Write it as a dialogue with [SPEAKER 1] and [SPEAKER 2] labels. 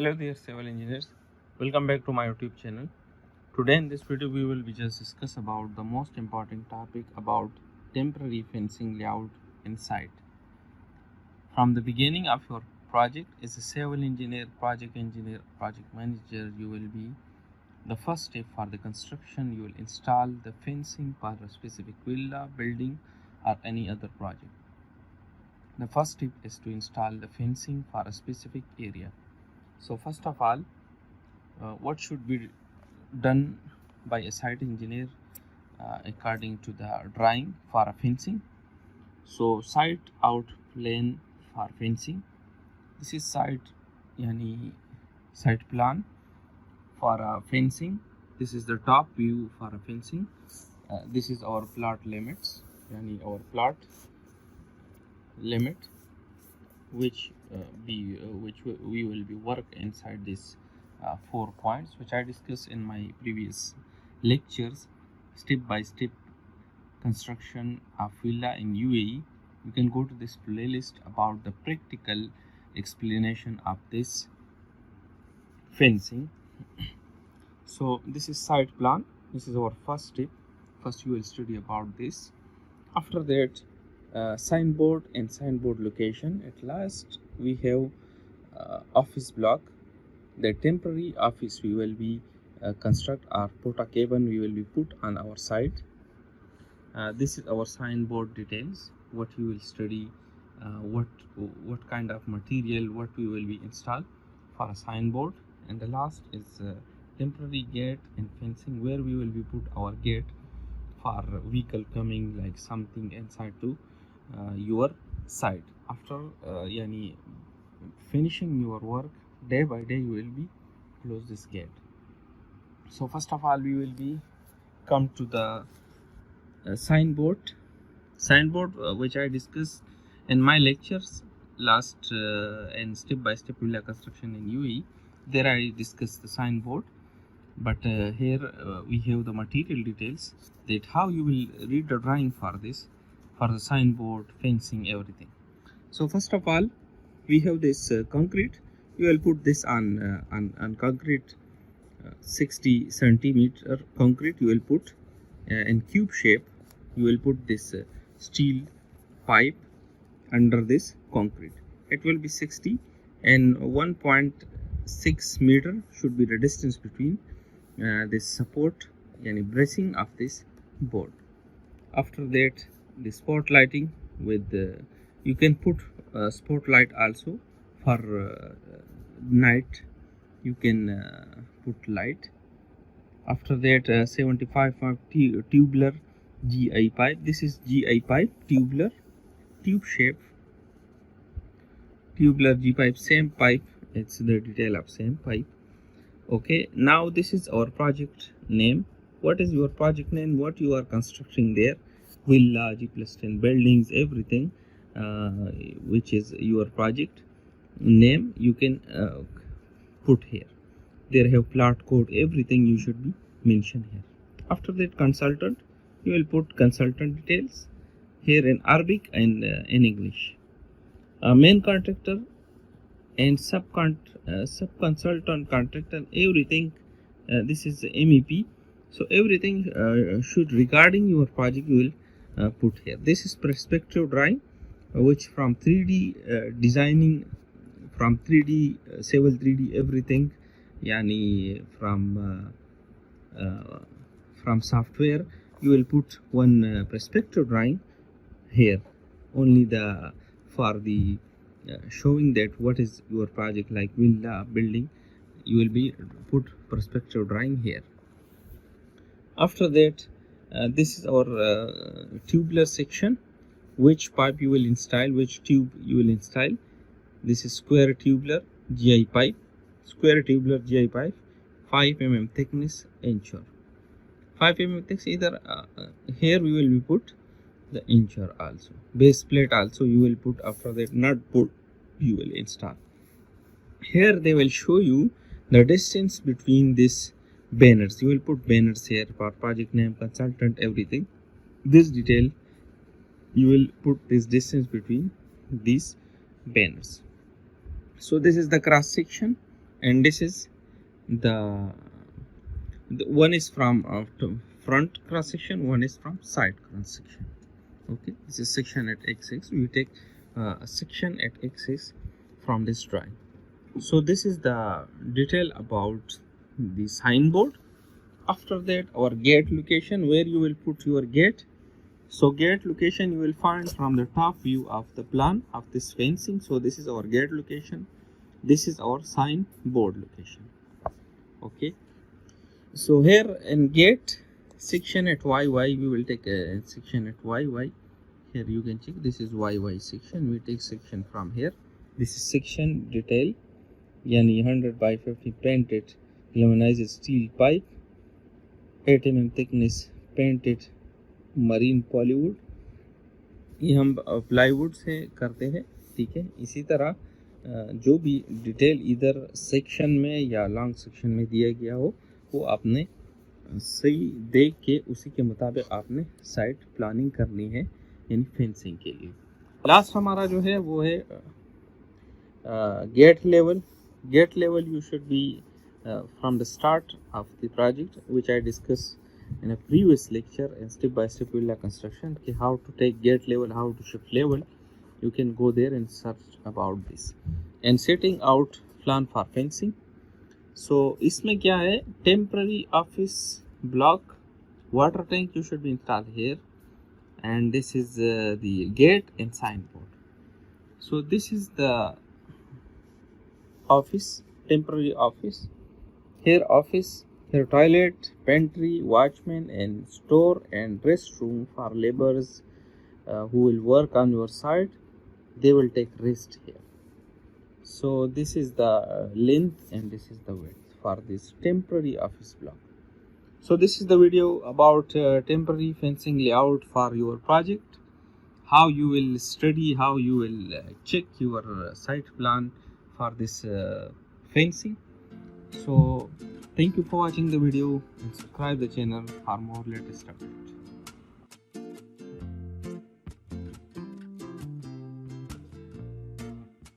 [SPEAKER 1] Hello dear civil engineers, welcome back to my YouTube channel. Today in this video we will just discuss about the most important topic about temporary fencing layout in site. From the beginning of your project as a civil engineer, project manager, you will be the first step for the construction. You will install the fencing for a specific villa, building or any other project. The first step is to install the fencing for a specific area. So first of all, what should be done by a site engineer according to the drawing for a fencing? So site out plan for fencing. This is site plan for a fencing. This is the top view for a fencing. This is our plot limits, our plot limit, which we will be work inside these 4 points, which I discussed in my previous lectures. Step by step construction of villa in UAE. You can go to this playlist about the practical explanation of this fencing. So this is site plan. This is our first step. First you will study about this. After that, signboard and signboard location. At last we have office block. The temporary office we will be construct or put a cabin we will be put on our site. This is our signboard details, what you will study, what kind of material, what we will be install for a signboard. And the last is temporary gate and fencing, where we will be put our gate for vehicle coming, like something inside to your site. After finishing your work, day by day you will be close this gate. So first of all we will be come to the signboard which I discussed in my lectures last and step by step villa construction in UAE. There I discussed the signboard, but here we have the material details, that how you will read the drawing for this, for the signboard, fencing, everything. So first of all we have this concrete. You will put this on concrete, 60 centimeter concrete you will put in cube shape. You will put this steel pipe under this concrete. It will be 60 and 1.6 meter should be the distance between this support bracing of this board. After that, the spotlighting with you can put spotlight also for night. You can put light. After that, 75 tubular GI pipe. This is GI pipe, tubular, tube shape, tubular G pipe, same pipe. It's the detail of same pipe. Okay, now this is our project name. What is your project name? What you are constructing there? Villa, G+10 buildings, everything, which is your project name, you can put here. There have plot code, everything you should be mentioned here. After that, consultant, you will put consultant details here in Arabic and in English. Main contractor and sub-consultant contractor, everything, this is MEP. So everything should regarding your project you will put here. This is perspective drawing, which from 3D designing, from 3D civil 3D everything, from software you will put one perspective drawing here, only the for the showing that what is your project, like villa, building, you will be put perspective drawing here. After that, this is our tubular section, which pipe you will install, which tube you will install. This is square tubular GI pipe, 5 mm thickness, ensure 5 mm thickness. Either here we will be put the ensure also, base plate also you will put. After that, nut bolt you will install. Here they will show you the distance between these banners. You will put banners here for project name, consultant, everything. This detail you will put this distance between these banners. So this is the cross section and this is the one is from front cross section, one is from side cross section. Okay, this is section at axis. We take a section at axis from this drawing. So this is the detail about the signboard. After that, our gate location, where you will put your gate. So gate location you will find from the top view of the plan of this fencing. So this is our gate location, this is our signboard location. Okay, so here in gate section at YY, we will take a section at YY. Here you can check, this is YY section. We take section from here. This is section detail, yani 100 by 50 painted galvanized steel pipe, 8 mm thickness painted marine Pollywood, ये हम plywood से करते हैं. ठीक है, इसी तरह जो भी डिटेल इधर सेक्शन में या लॉन्ग सेक्शन में दिया गया हो वो आपने सही देख के उसी के मुताबिक आपने साइट प्लानिंग करनी है इन फेंसिंग के लिए. लास्ट हमारा जो है वो है gate level. Gate level you should be from the start of the project which I discuss in a previous lecture, and step by step villa construction, how to take gate level, how to shift level. You can go there and search about this. And setting out plan for fencing. So इसमें क्या है, temporary office block, water tank you should be installed here, and this is the gate and signboard. So this is the office, temporary office. Here office, here toilet, pantry, watchman, and store and restroom for laborers who will work on your site. They will take rest here. So this is the length and this is the width for this temporary office block. So this is the video about temporary fencing layout for your project. How you will study, how you will check your site plan for this fencing. So thank you for watching the video and subscribe the channel for more latest updates.